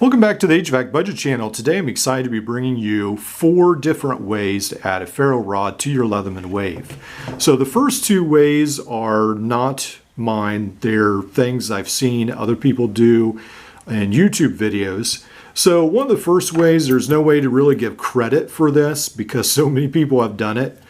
Welcome back to the HVAC Budget Channel. Today I'm excited to be bringing you 4 different ways to add a ferro rod to your Leatherman wave. So the first 2 ways are not mine. They're things I've seen other people do in YouTube videos. So one of the first ways, there's no way to really give credit for this because so many people have done it.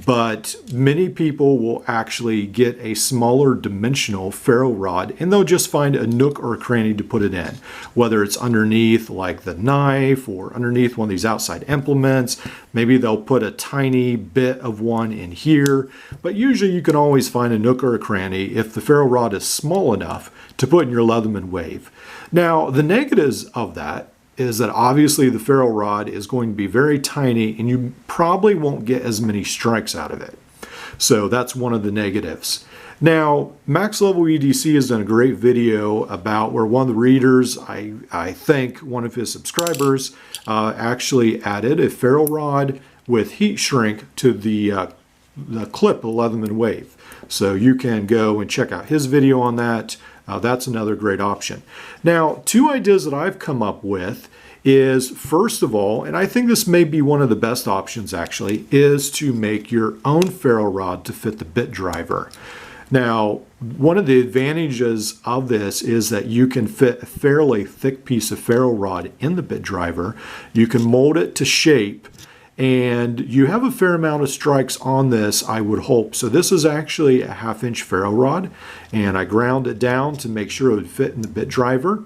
But many people will actually get a smaller dimensional ferro rod and they'll just find a nook or a cranny to put it in. Whether it's underneath like the knife or underneath one of these outside implements, maybe they'll put a tiny bit of one in here. But usually you can always find a nook or a cranny if the ferro rod is small enough to put in your Leatherman wave. Now the negatives of that is that obviously the ferro rod is going to be very tiny and you probably won't get as many strikes out of it. So that's one of the negatives. Now, Max Level EDC has done a great video about where one of the readers, I think one of his subscribers, actually added a ferro rod with heat shrink to the clip of the Leatherman wave. So you can go and check out his video on that. That's another great option. Now, 2 ideas that I've come up with is, first of all, and I think this may be one of the best options actually, is to make your own ferro rod to fit the bit driver. Now, one of the advantages of this is that you can fit a fairly thick piece of ferro rod in the bit driver. You can mold it to shape, and you have a fair amount of strikes on this, I would hope. So this is actually a 1/2 inch ferro rod, and I ground it down to make sure it would fit in the bit driver.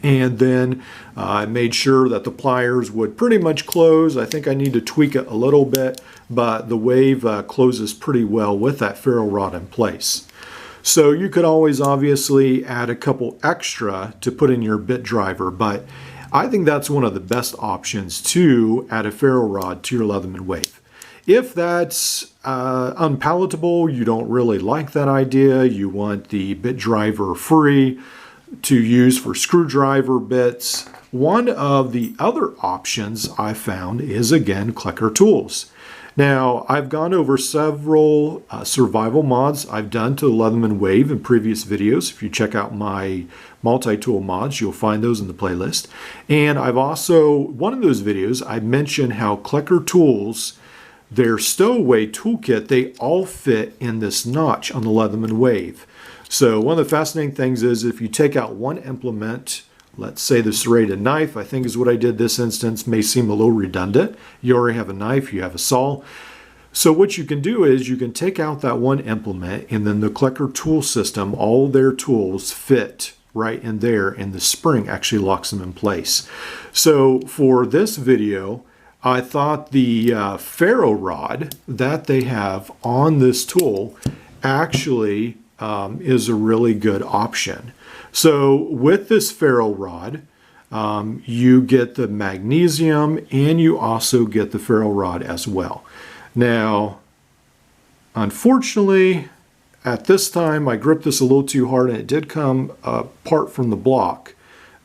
And then I made sure that the pliers would pretty much close. I think I need to tweak it a little bit, but the wave closes pretty well with that ferro rod in place. So you could always obviously add a couple extra to put in your bit driver, but I think that's one of the best options to add a ferro rod to your Leatherman wave. If that's unpalatable, you don't really like that idea, you want the bit driver free to use for screwdriver bits, one of the other options I found is again Klecker tools. Now, I've gone over several survival mods I've done to the Leatherman wave in previous videos. If you check out my multi-tool mods, you'll find those in the playlist. And I've also, one of those videos, I mentioned how Klecker tools, their stowaway toolkit, they all fit in this notch on the Leatherman wave. So one of the fascinating things is if you take out one implement, let's say the serrated knife, I think is what I did this instance, may seem a little redundant. You already have a knife, you have a saw. So what you can do is you can take out that one implement and then the Klecker tool system, all their tools fit right in there and the spring actually locks them in place. So for this video, I thought the ferro rod that they have on this tool actually is a really good option. So with this ferro rod, you get the magnesium and you also get the ferro rod as well. Now, unfortunately, at this time I gripped this a little too hard and it did come apart from the block,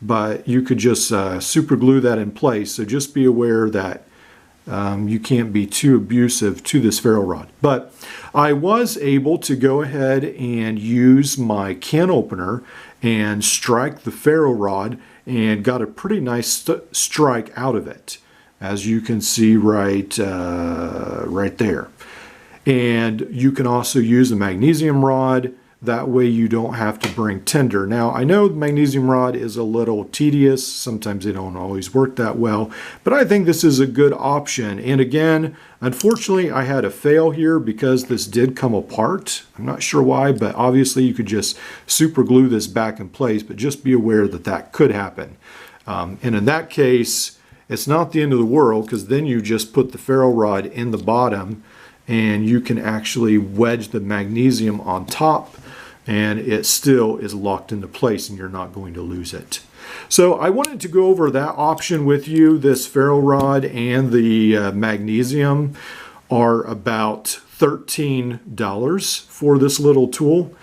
but you could just super glue that in place. So just be aware that you can't be too abusive to this ferro rod. But I was able to go ahead and use my can opener and strike the ferro rod and got a pretty nice strike out of it, as you can see right there. And you can also use a magnesium rod. That way you don't have to bring tinder. Now, I know the magnesium rod is a little tedious. Sometimes they don't always work that well, but I think this is a good option. And again, unfortunately, I had a fail here because this did come apart. I'm not sure why, but obviously you could just super glue this back in place, but just be aware that that could happen. And in that case, it's not the end of the world because then you just put the ferro rod in the bottom and you can actually wedge the magnesium on top and it still is locked into place and you're not going to lose it. So I wanted to go over that option with you. This ferro rod and the magnesium are about $13 for this little tool.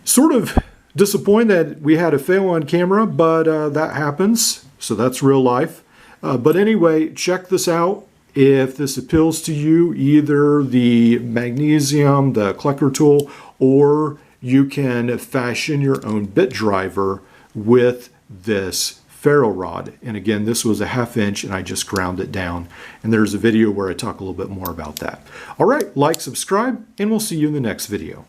Sort of disappointed that we had a fail on camera, but that happens. So that's real life. But anyway, check this out. If this appeals to you, either the magnesium, the Klecker tool, or you can fashion your own bit driver with this ferro rod. And again, this was a 1/2 inch and I just ground it down. And there's a video where I talk a little bit more about that. All right, like, subscribe, and we'll see you in the next video.